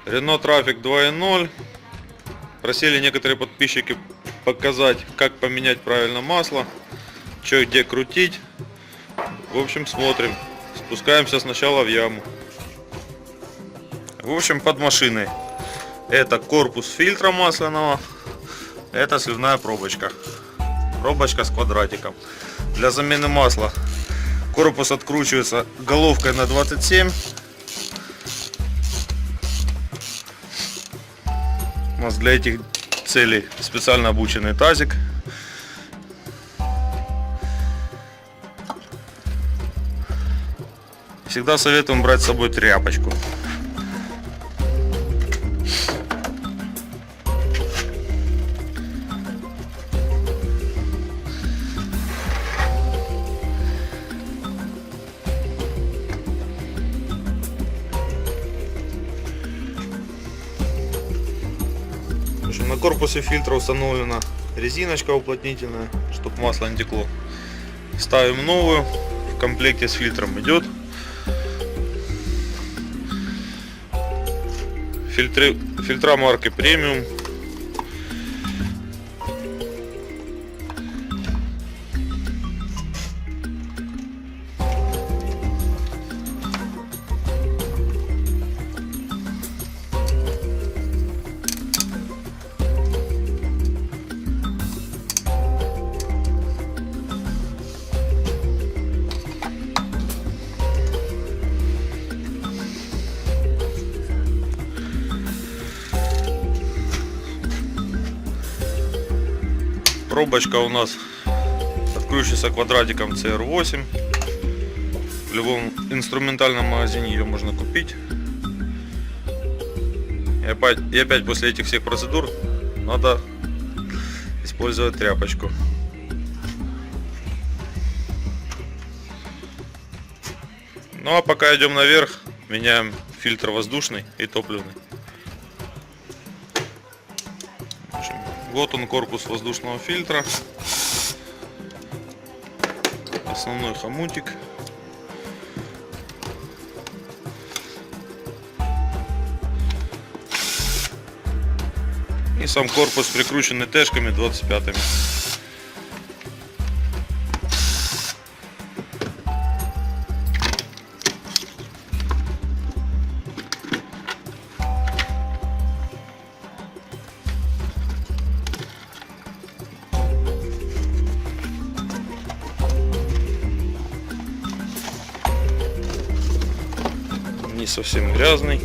Renault Trafic 2.0. Просили некоторые подписчики показать, как поменять правильно масло, что где крутить. В общем, смотрим. Спускаемся сначала в яму. В общем, под машиной это корпус фильтра масляного, это сливная пробочка. Пробочка с квадратиком. Для замены масла корпус откручивается головкой на 27. У нас для этих целей специально обученный тазик. Всегда советуем брать с собой тряпочку. На корпусе фильтра установлена резиночка уплотнительная, чтобы масло не текло. Ставим новую, в комплекте с фильтром идет. Фильтра марки премиум. Пробочка у нас откручивается квадратиком CR8. В любом инструментальном магазине ее можно купить. И опять после этих всех процедур надо использовать тряпочку. Ну а пока идем наверх, меняем фильтр воздушный и топливный. Вот он, корпус воздушного фильтра, основной хомутик. И сам корпус прикрученный тэшками 25-ми. Не совсем грязный.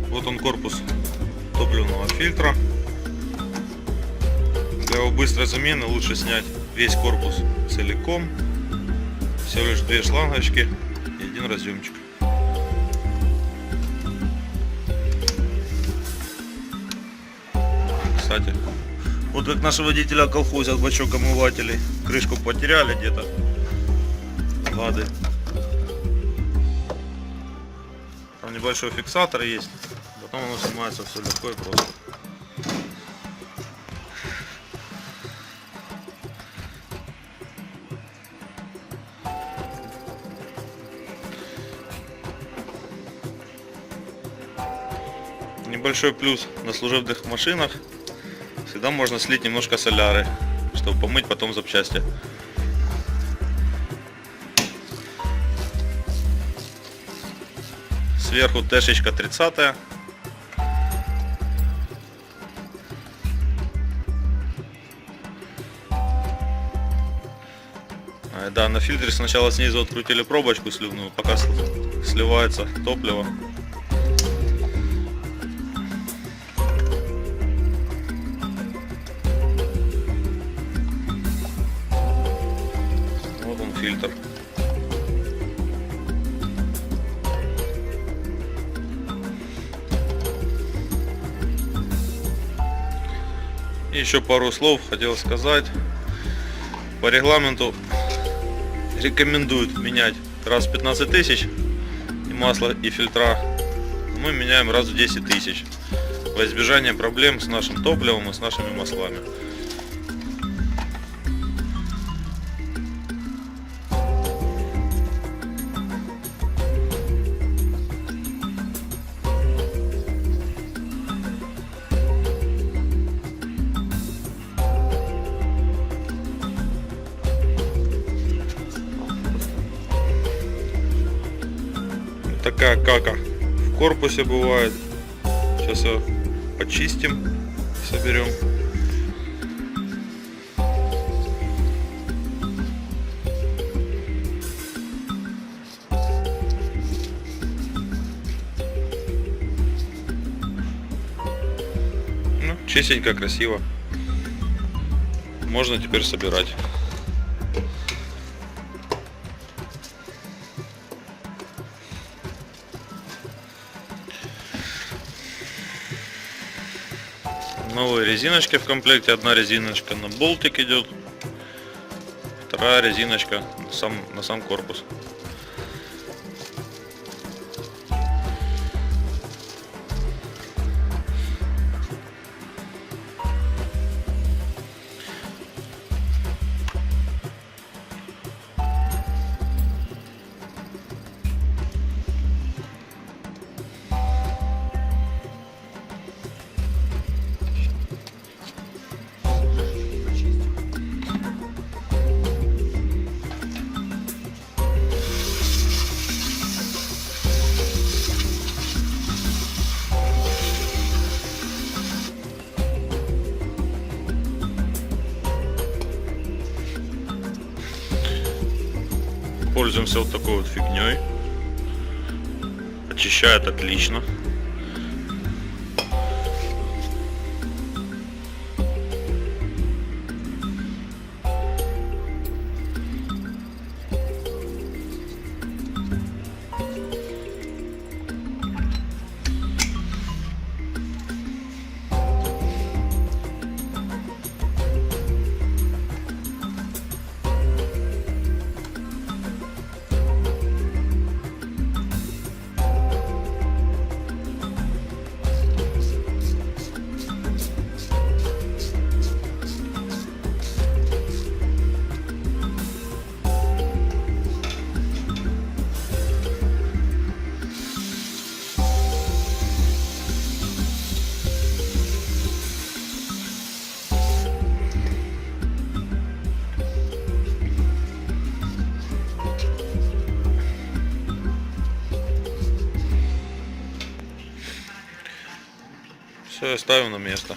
Вот он, корпус топливного фильтра. Для его быстрой замены лучше снять весь корпус целиком. Всего лишь 2 шлангочки и 1 разъемчик. Кстати, вот как наши водители колхозят бачок омывателей. Крышку потеряли где-то. Гады. Там небольшой фиксатор есть. Потом оно снимается все легко и просто. Небольшой плюс на служебных машинах: всегда можно слить немножко соляры, чтобы помыть потом запчасти. Сверху тэшечка 30. Да, на фильтре сначала снизу открутили пробочку сливную, пока сливается топливо. Вот он, фильтр. И еще пару слов хотел сказать. По регламенту рекомендуют менять раз в 15 тысяч и масло, и фильтра. Мы меняем раз в 10 тысяч во избежание проблем с нашим топливом и с нашими маслами. Такая кака в корпусе бывает. Сейчас ее почистим, соберем. Ну, чистенько, красиво. Можно теперь собирать. Новые резиночки в комплекте. Одна резиночка на болтик идет, вторая резиночка на сам корпус. Пользуемся вот такой вот фигней. Очищает отлично. Все, ставим на место.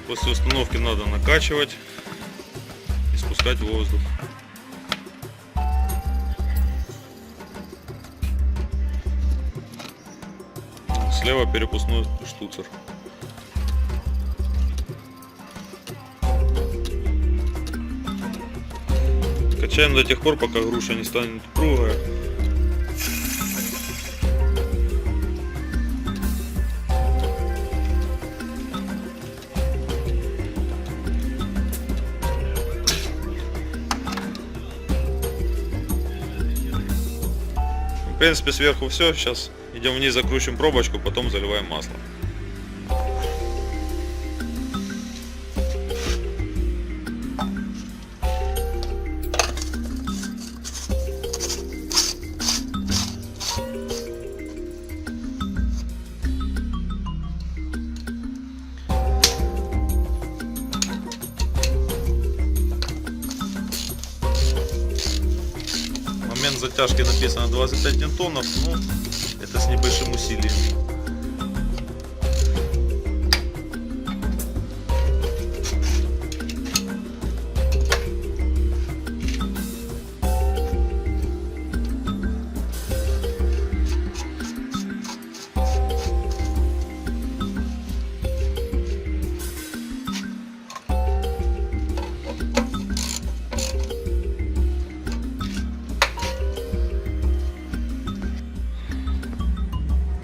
После установки надо накачивать и спускать воздух. Слева перепускной штуцер. Качаем до тех пор, пока груша не станет круглая. В принципе, сверху все. Сейчас идем вниз, закручиваем пробочку, потом заливаем масло. затяжки написано 25 ньютонов, но это с небольшим усилием.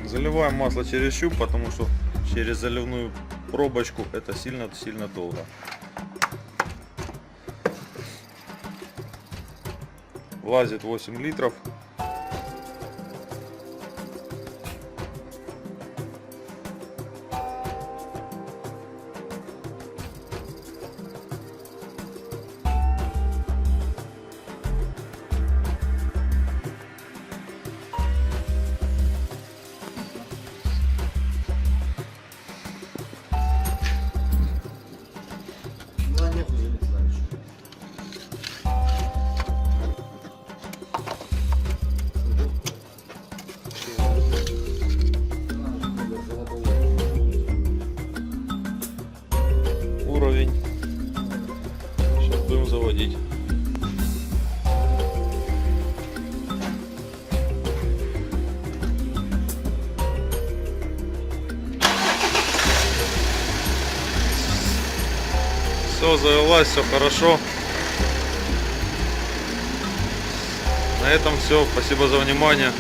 Заливаем масло через щуп, потому что через заливную пробочку это сильно долго. Влазит 8 литров. Уровень. Сейчас будем заводить. Все, завелась, все хорошо. На этом все. Спасибо за внимание.